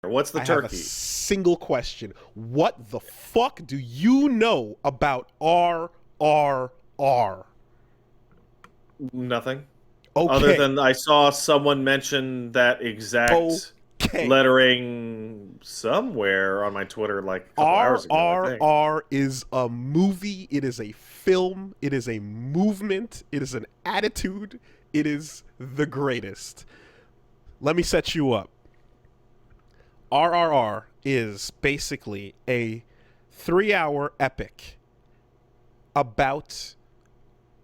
What's the I have a turkey? single question. What the fuck do you know about RRR? Nothing. Other Okay. than I saw someone mention that exact Okay. lettering somewhere on my Twitter like a couple hours ago, I think. RRR is a movie, it is a film, it is a movement, it is an attitude, it is the greatest. Let me set you up. RRR is basically a 3-hour epic about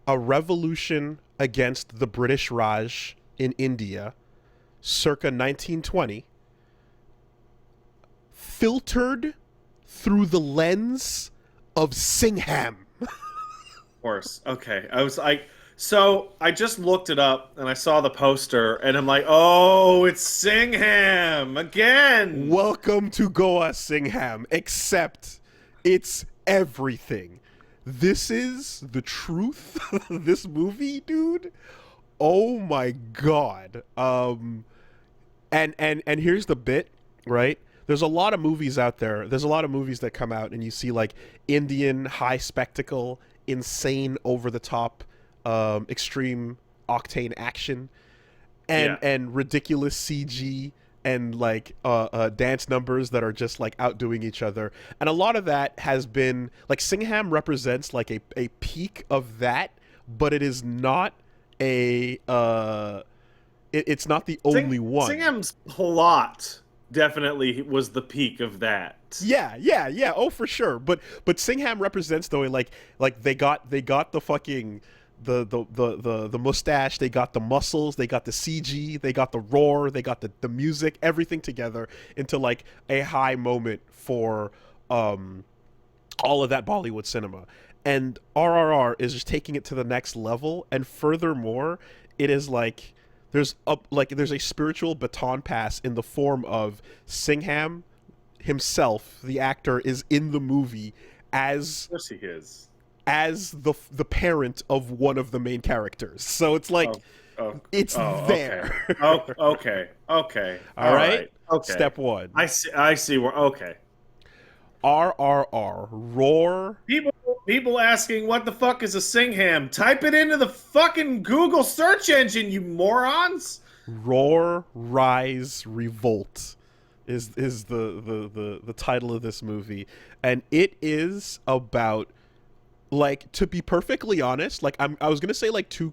a revolution against the British Raj in India circa 1920, filtered through the lens of Singham. Of course. Okay. So I just looked it up and I saw the poster and I'm like, oh, it's Singham again. Welcome to Goa Singham, except it's everything. This is the truth. This movie, dude. Oh my god. And here's the bit, right? There's a lot of movies out there. There's a lot of movies that come out and you see like Indian high spectacle, insane over the top, extreme octane action and Yeah. ridiculous CG and like dance numbers that are just like outdoing each other. And a lot of that has been like Singham represents like a peak of that, but it is not a it's not the only one. Singham's plot definitely was the peak of that. Yeah. Oh, for sure. But Singham represents though like they got the fucking the mustache, they got the muscles, they got the CG, they got the roar, they got the music, everything together into like a high moment for all of that Bollywood cinema. And RRR is just taking it to the next level, and furthermore, it is like there's a spiritual baton pass in the form of Singham himself, the actor, is in the movie Of as course he is. the parent of one of the main characters. So it's like Oh, oh, it's okay. there. Oh, okay. All All right? right. Okay. Step 1. I see where. Okay. RRR, roar. People asking what the fuck is a Singham? Type it into the fucking Google search engine, you morons. Roar, Rise, Revolt is the title of this movie, and it is about, like, to be perfectly honest, like I was gonna say like two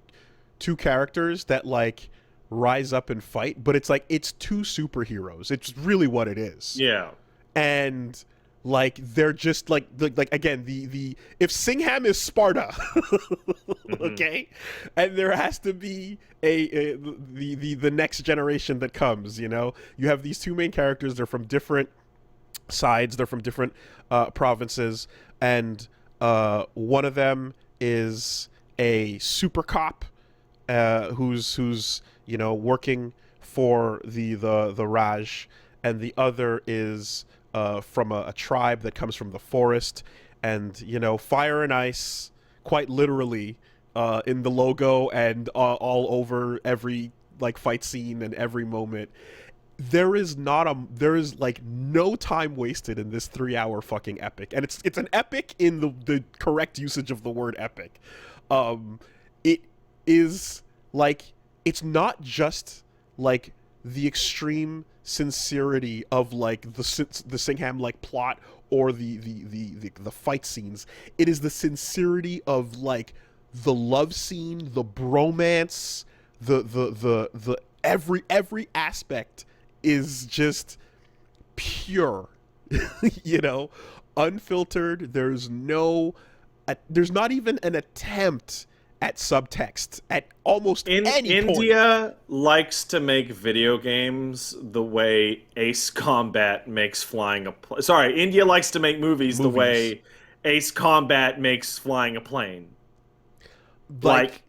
characters that like rise up and fight, but it's like it's two superheroes. It's really what it is, Yeah. and like they're just like again the if Singham is Sparta, Hmm. okay, and there has to be the next generation that comes. You know, you have these two main characters. They're from different sides. They're from different provinces, and one of them is a super cop who's you know working for the Raj, and the other is from a tribe that comes from the forest, and you know fire and ice, quite literally, in the logo and all over every like fight scene and every moment. There is like no time wasted in this 3-hour fucking epic, and it's an epic in the correct usage of the word epic. It is like it's not just like the extreme sincerity of like the Singham like plot or the fight scenes. It is the sincerity of like the love scene, the bromance, the every aspect is just pure, you know, unfiltered. There's not even an attempt at subtext at almost any point. India likes to make video games the way Ace Combat makes flying a sorry, India likes to make movies the Movies way Ace Combat makes flying a plane. like Like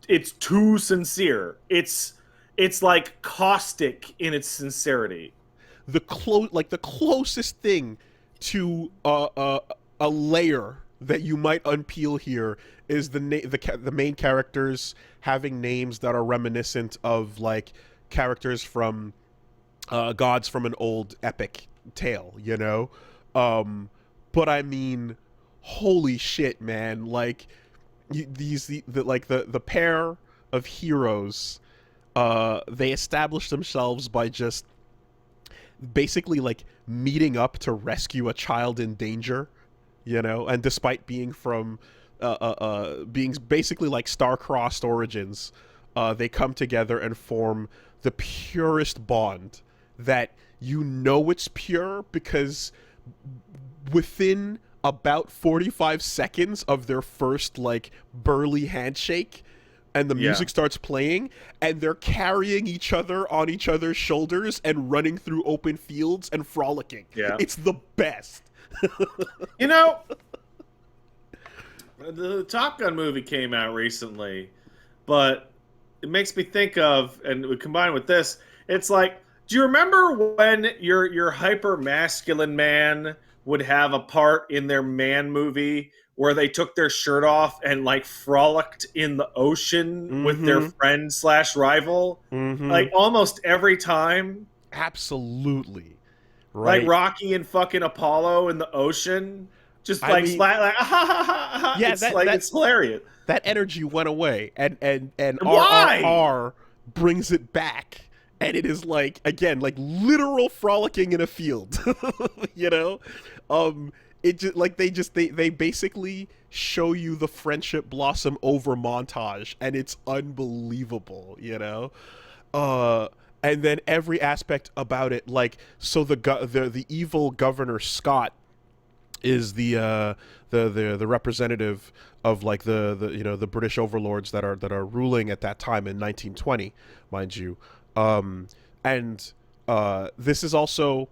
it's too sincere. It's like caustic in its sincerity. the closest thing to a layer that you might unpeel here is the main characters having names that are reminiscent of like characters from gods from an old epic tale, you know. But I mean, holy shit, man! Like the pair of heroes, they established themselves by just basically like meeting up to rescue a child in danger, you know, and despite being from being basically like star-crossed origins, they come together and form the purest bond that you know it's pure because within about 45 seconds of their first like burly handshake and the Yeah. music starts playing and they're carrying each other on each other's shoulders and running through open fields and frolicking. Yeah. It's the best. You know, the Top Gun movie came out recently, but it makes me think of, and we combine with this, it's like, do you remember when your hyper masculine man would have a part in their man movie where they took their shirt off and like frolicked in the ocean with their friend slash rival? Like almost every time. Absolutely. Like Right. Rocky and fucking Apollo in the ocean. Just I like, mean, like ah, ha, ha, ha, ha. yeah, It's like it's hilarious. that energy went away and Why? RRR brings it back and it is like again like literal frolicking in a field. You know, it just like they basically show you the friendship blossom over montage and it's unbelievable, you know. And then every aspect about it, like, so the evil Governor Scott is the representative of like the you know the British overlords that are ruling at that time in 1920, mind you. And this is also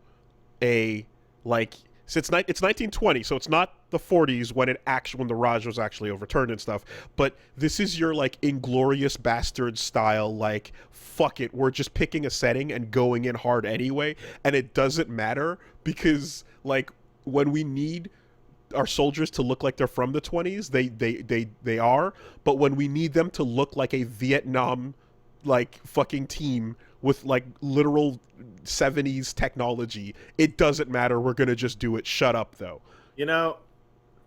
a like it's 1920, so it's not the 40s when the Raj was actually overturned and stuff. But this is your like Inglorious Bastard style, like fuck it, we're just picking a setting and going in hard anyway, and it doesn't matter because like when we need our soldiers to look like they're from the 20s, they are, but when we need them to look like a Vietnam like fucking team with like literal 70s technology, it doesn't matter, we're gonna just do it. Shut up though. You know,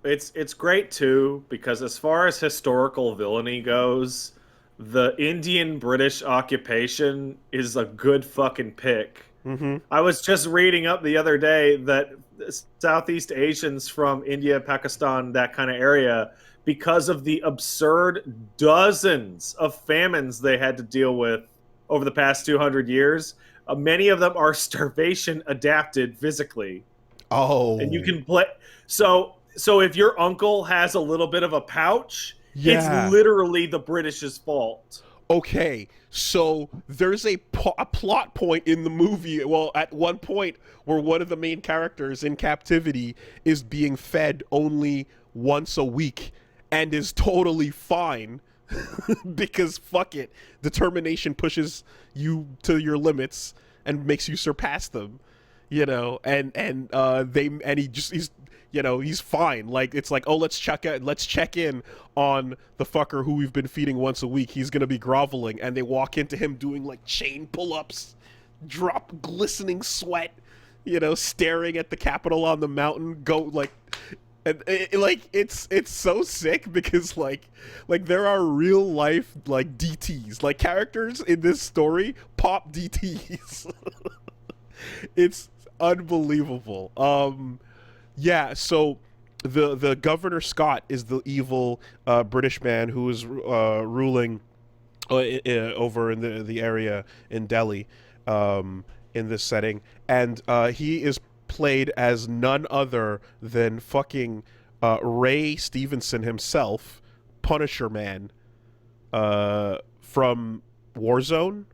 it's great too because as far as historical villainy goes, the Indian British occupation is a good fucking pick. I was just reading up the other day that Southeast Asians from India, Pakistan, that kind of area, because of the absurd dozens of famines they had to deal with over the past 200 years, many of them are starvation adapted physically. Oh, And you can play. So if your uncle has a little bit of a pouch, it's yeah. literally the British's fault. Okay, so there's a plot point in the movie, well, at one point where one of the main characters in captivity is being fed only once a week and is totally fine because fuck it, determination pushes you to your limits and makes you surpass them, you know, and he's you know, he's fine. Like, it's like, oh, let's check in on the fucker who we've been feeding once a week. He's gonna be groveling, and they walk into him doing like chain pull-ups, drop glistening sweat, you know, staring at the Capitol on the mountain. Go like, and it's so sick because like there are real life like DTs, like characters in this story pop DTs. It's unbelievable. Yeah, so the Governor Scott is the evil British man who is ruling over in the area in Delhi in this setting, and he is played as none other than fucking Ray Stevenson himself, Punisher Man, from Warzone,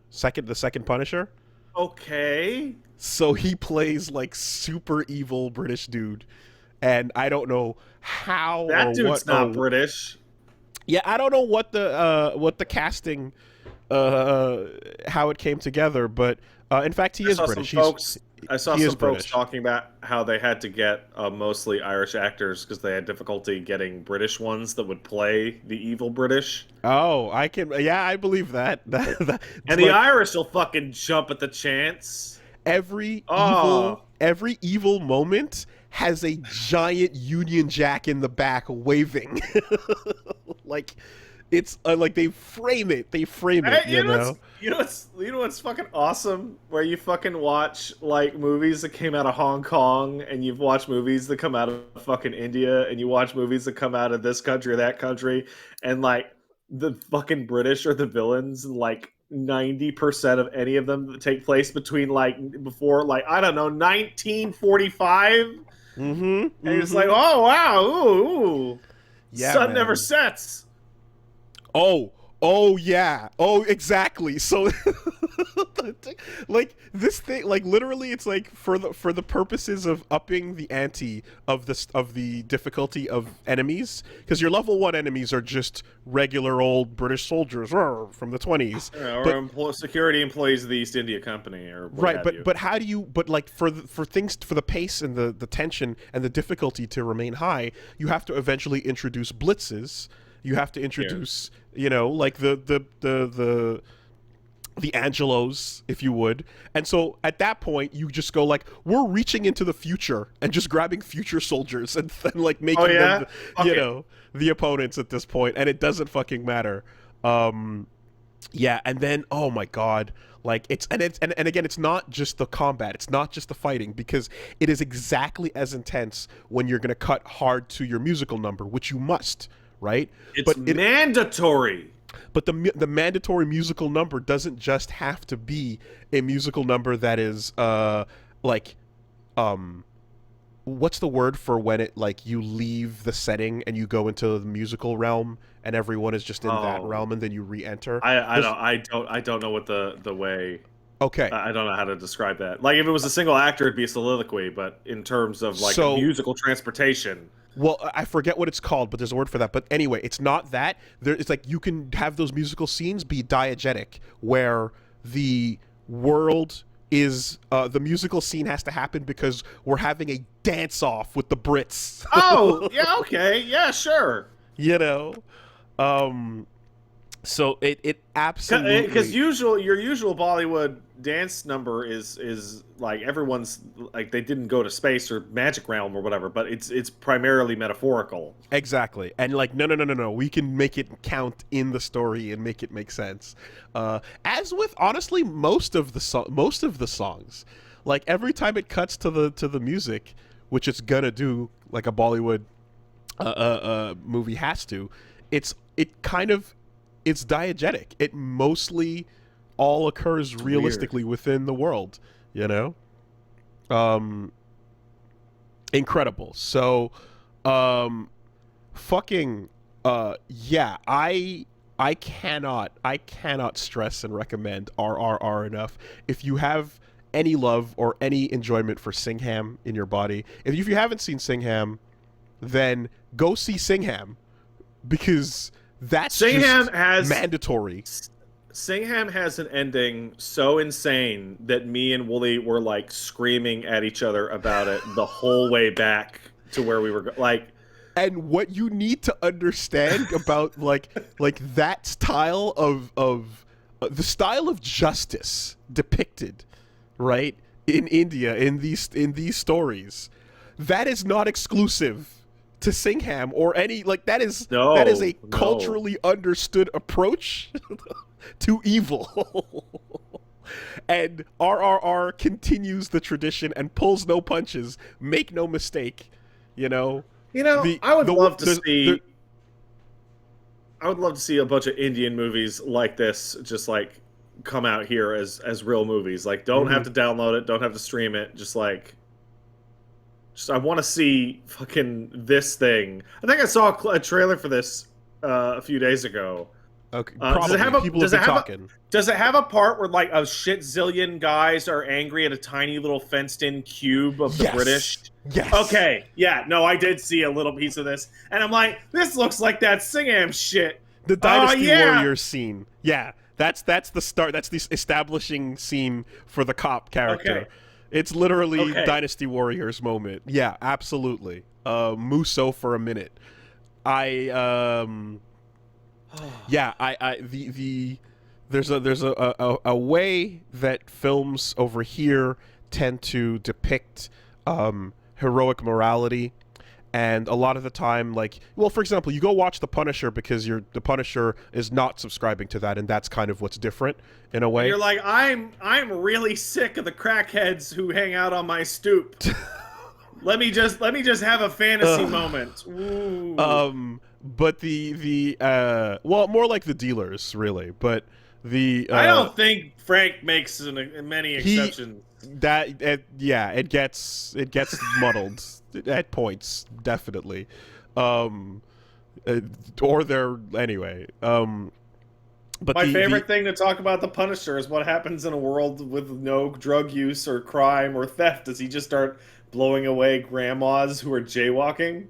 the second Punisher. Okay. So he plays like super evil British dude, and I don't know how That or dude's what. not British. Yeah, I don't know what the casting, how it came together, but in fact he is British. I saw he is some folks British. talking about how they had to get mostly Irish actors because they had difficulty getting British ones that would play the evil British. Oh, I believe that. And the Irish will fucking jump at the chance. Oh, every evil moment has a giant Union Jack in the back waving. Like it's like they frame it, hey, you know. you know what's fucking awesome? Where you fucking watch like movies that came out of Hong Kong, and you've watched movies that come out of fucking India, and you watch movies that come out of this country or that country, and like the fucking British are the villains, and like 90% of any of them that take place between like before like I don't know 1945, Mm-hmm. and it's like Mm-hmm. oh wow, ooh, Yeah, sun never man. sets. Oh, oh yeah. Oh, exactly. So like this thing, like literally it's like for the purposes of upping the ante of the difficulty of enemies, because your level 1 enemies are just regular old British soldiers from the 20s. Or But security employees of the East India Company, or what right, have you. but how do you but like for things, for the pace and the tension and the difficulty to remain high, you have to eventually introduce blitzes. You have to Here. introduce, you know, like the Angelos, if you would. And so at that point, you just go like, we're reaching into the future and just grabbing future soldiers and then like Oh making them, yeah? you Okay. know, the opponents at this point, and it doesn't fucking matter. Um, yeah, and then oh my god, like and again, it's not just the combat, it's not just the fighting, because it is exactly as intense when you're gonna cut hard to your musical number, which you must, right? It's But it mandatory. but the mandatory musical number doesn't just have to be a musical number that is like um what's the word for when it like you leave the setting and you go into the musical realm and everyone is just in that Oh. realm and then you re-enter. I There's don't know what the way okay. I don't know how to describe that. Like if it was a single actor it'd be a soliloquy, but in terms of like a So musical transportation. well, I forget what it's called, but there's a word for that. But anyway, it's not that. It's like you can have those musical scenes be diegetic, where the world is the musical scene has to happen because we're having a dance off with the Brits. Oh, yeah, okay. Yeah, sure. You know, um, so it Because absolutely your usual Bollywood dance number is like everyone's like they didn't go to space or magic realm or whatever, but it's primarily metaphorical. exactly, and like no, we can make it count in the story and make it make sense. As with honestly most of the songs, like every time it cuts to the music, which it's gonna do, like a Bollywood movie has to, it kind of it's diegetic. It mostly all occurs It's weird. realistically within the world, you know? Um incredible. So fucking yeah, I cannot stress and recommend RRR enough. If you have any love or any enjoyment for Singham in your body, if you haven't seen Singham, then go see Singham, because that's just Singham has mandatory. Singham has an ending so insane that me and Wooly were like screaming at each other about it the whole way back to where we were like And what you need to understand about like that style of the style of justice depicted, right, in India in these stories, that is not exclusive to Singham or any, like that is a no. culturally understood approach to evil. And RRR continues the tradition and pulls no punches. Make no mistake, you know. You know, The the I would love to see a bunch of Indian movies like this just like come out here as real movies. Like don't have mhm. to download it, don't have to stream it, just like just I want to see fucking this thing. I think I saw a trailer for this a few days ago. Okay, probably people have been talking. does it have a part where like a shit zillion guys are angry at a tiny little fenced in cube of the British? Yes, yes. Okay, yeah, no, I did see a little piece of this, and I'm like, this looks like that Singham shit. The Oh Dynasty yeah. Warriors scene. Yeah, that's the start. That's the establishing scene for the cop Okay. character. It's literally Okay. Dynasty Warriors moment. Yeah, absolutely. Muso for a minute. I yeah, I there's a way that films over here tend to depict heroic morality, and a lot of the time, like, well, for example, you go watch The Punisher because the Punisher is not subscribing to that, and that's kind of what's different in a And way. you're like, I'm really sick of the crackheads who hang out on my stoop. Let me just have a fantasy moment. Ooh. But the well, more like the dealers, really, but the I don't think Frank makes many he exceptions. yeah, it gets muddled at points, definitely. um or they're anyway. But My the favorite thing to talk about the Punisher is what happens in a world with no drug use or crime or theft. Does he just start blowing away grandmas who are jaywalking?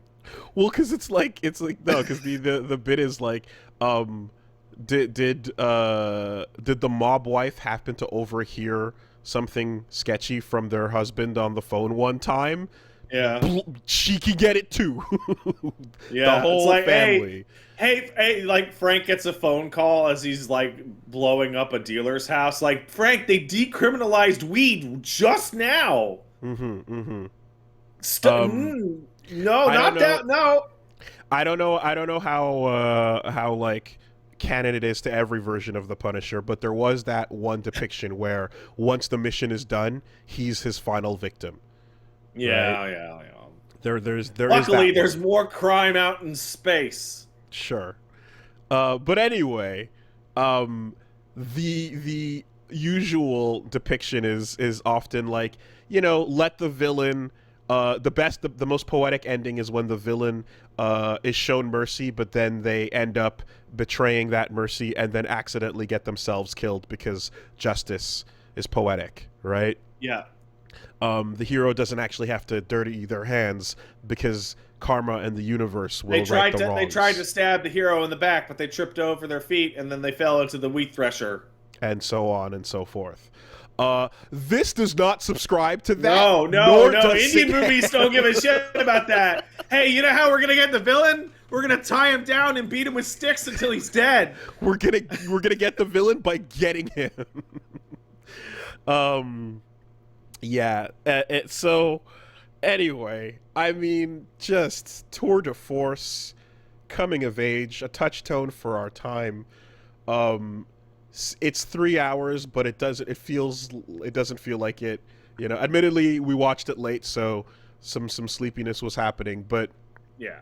well, because it's like no, because the bit is like, um did the mob wife happen to overhear something sketchy from their husband on the phone one time? Yeah. She can get it too. The Yeah, it's whole like, family. hey, like Frank gets a phone call as he's like blowing up a dealer's house. Like, Frank, they decriminalized weed just now. Mm-hmm. Mm-hmm. Um, No, I don't not know. that. No. I don't know how like canon it is to every version of the Punisher, but there was that one depiction where once the mission is done, he's his final victim, right? Yeah. There is Luckily, that there's one. more crime out in space. Sure. But anyway, um, the usual depiction is often like, let the villain. The most poetic ending is when the villain is shown mercy, but then they end up betraying that mercy and then accidentally get themselves killed because justice is poetic, right? Yeah. The hero doesn't actually have to dirty their hands because karma and the universe They will right tried the to they tried to wrongs, stab the hero in the back, but they tripped over their feet and then they fell into the wheat thresher. and so on and so forth. This does not subscribe to that, No. nor does Indian Singham. movies don't give a shit about that. Hey, you know how we're gonna get the villain? We're gonna tie him down and beat him with sticks until he's dead. We're gonna get the villain by getting him. um, yeah. So anyway, I mean, just tour de force, coming of age, a touchstone for our time. Um, it's 3 hours, but it doesn't feel like it. Admittedly, we watched it late, so some sleepiness was happening, but Yeah.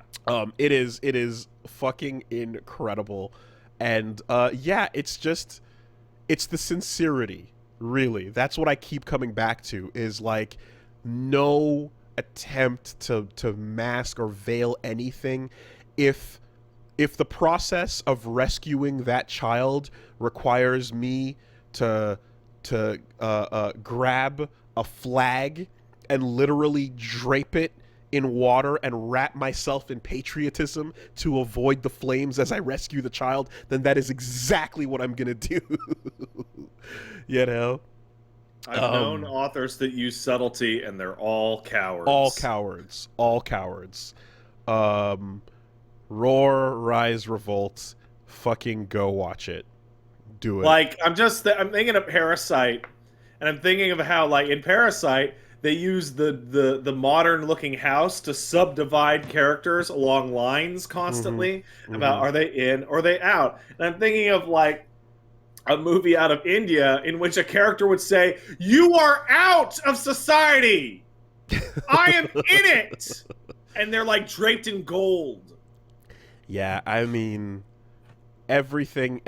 it is fucking incredible, and yeah, it's the sincerity. Really, that's what I keep coming back to. Is like no attempt to mask or veil anything. If the process of rescuing that child requires me to grab a flag and literally drape it in water and wrap myself in patriotism to avoid the flames as I rescue the child, then that is exactly what I'm gonna do. you know, I've known um, authors that use subtlety and they're all all cowards. cowards, all cowards. Um, Roar, Rise, Revolt. Fucking go watch it. Do it. Like, I'm thinking of Parasite, and I'm thinking of how, like, in Parasite they use the modern looking house to subdivide characters along lines Mm-hmm. constantly about Mm-hmm. are they in or are they out. And I'm thinking of like a movie out of India in which a character would say, "You are out of society. I am in it," and they're like draped in gold. Yeah, I mean, everything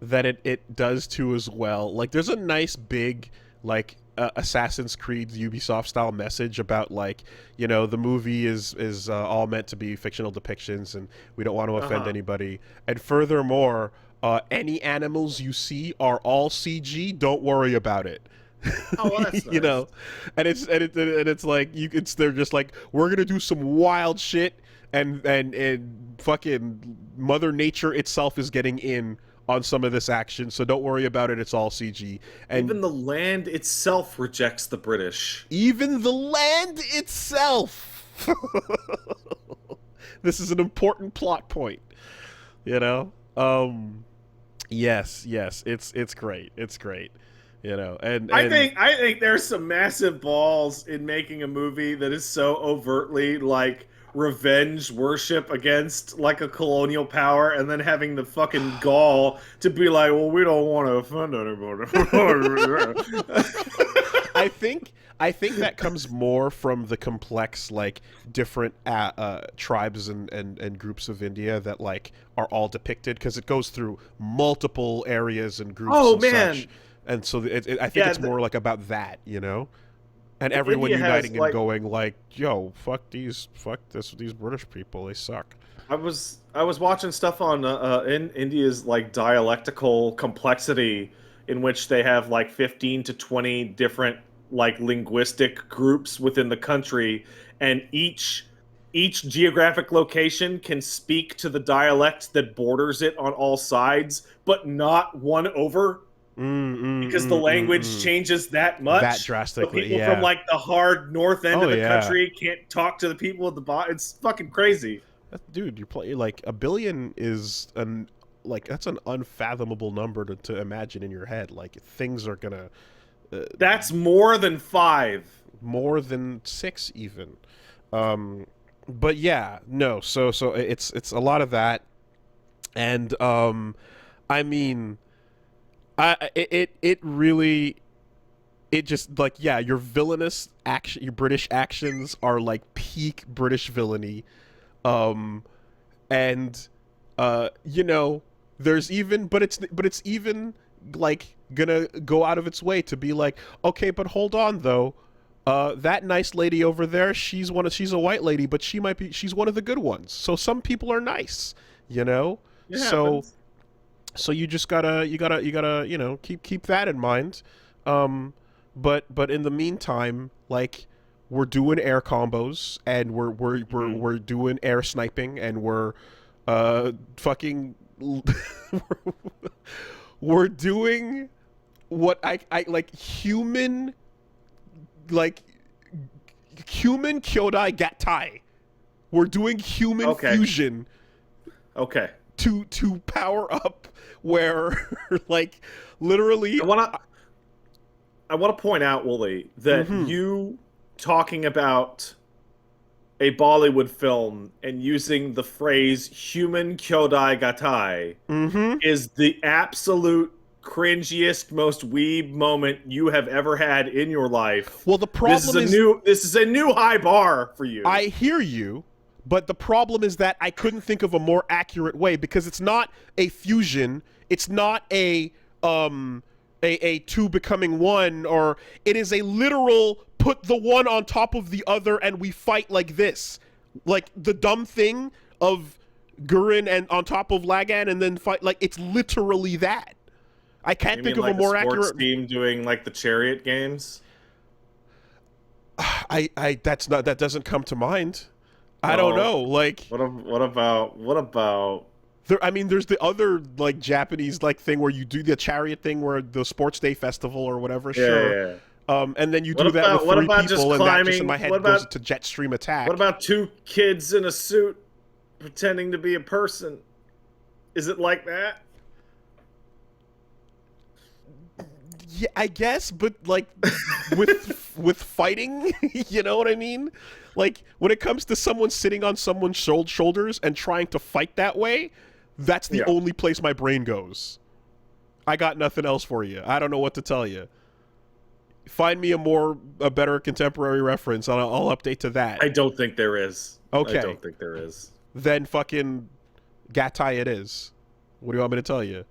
that it does too as well. Like, there's a nice big, like, Assassin's Creed Ubisoft style message about, like, the movie is all meant to be fictional depictions and we don't want to Uh offend huh. anybody. And furthermore, any animals you see are all CG. Don't worry about it. Oh well, that's you nice. know and it's like they're just like, we're gonna do some wild shit, and fucking mother nature itself is getting in on some of this action, so don't worry about it, it's all CG. And Even the land itself rejects the British. even the land itself. This is an important plot point, you know. Yes, yes, it's great. It's great. You know, I think there's some massive balls in making a movie that is so overtly like revenge worship against like a colonial power, and then having the fucking gall to be like, well, we don't want to offend anybody. I think I think that comes more from the complex, like, different tribes and groups of India that, like, are all depicted, because it goes through multiple areas and groups Oh and such, man, and so I think yeah. it's more like about that, you know, and Well, everyone India has uniting and like going like, "Yo, these British people, they suck." I was watching stuff on in India's like dialectical complexity, in which they have like 15 to 20 different like linguistic groups within the country, and each geographic location can speak to the dialect that borders it on all sides, but not one over, because the language Mm. changes that That much. So drastically, people from yeah. like the hard north end Oh of the yeah. country can't talk to the people at the bottom. It's fucking crazy. Dude, you play like a billion is an like that's an unfathomable number to imagine in your head. Like things are gonna uh, That's more than five. more than six even. Um, but yeah, no. So it's a lot of that, and I mean, it really it just like yeah, your villainous action, your British actions are like peak British villainy. Um, and you know, there's even but it's even like gonna go out of its way to be like, okay, but hold on though, that nice lady over there, she's a white lady, but she's one of the good ones, so some people are nice, you know. It so happens. so you just gotta you know, keep that in mind. um but in the meantime, like, we're doing air combos, and Hmm. we're doing air sniping, and we're fucking we're doing what I like, like human kyodai gattai. We're doing human Okay. fusion Okay. to power up, where like literally. I want to I want to point out, Wooly, that Mm-hmm. you talking about a Bollywood film and using the phrase "human kyodai gatai" Mm-hmm. is the absolute cringiest, most weeb moment you have ever had in your life. Well, the problem is, This is a new high bar for you. I hear you, but the problem is that I couldn't think of a more accurate way, because it's not a fusion, it's not a two becoming one, or it is a literal put the one on top of the other and we fight like this. Like the dumb thing of Gurren and on top of Lagan and then fight, like it's literally that. I can't You think mean of a like the more sports accurate. team doing like the chariot games? I that doesn't come to mind. I don't Oh, know. Like, what about there, I mean, there's the other like Japanese like thing where you do the chariot thing, where the sports day festival or whatever. yeah, yeah, Sure. yeah. And then you What do that with about what three about just people, and that just in climbing? my head goes to Jetstream What Attack. about two kids in a suit pretending to be a person? Is it like that? Yeah, I guess, but like with fighting, you know what I mean? Like when it comes to someone sitting on someone's shoulders and trying to fight that way, that's the Yeah. only place my brain goes. I got nothing else for you. I don't know what to tell you. Find me a better contemporary reference, and I'll update to that. I don't think there is. I Okay, don't think there is. then fucking Gatai it is. What do you want me to tell you?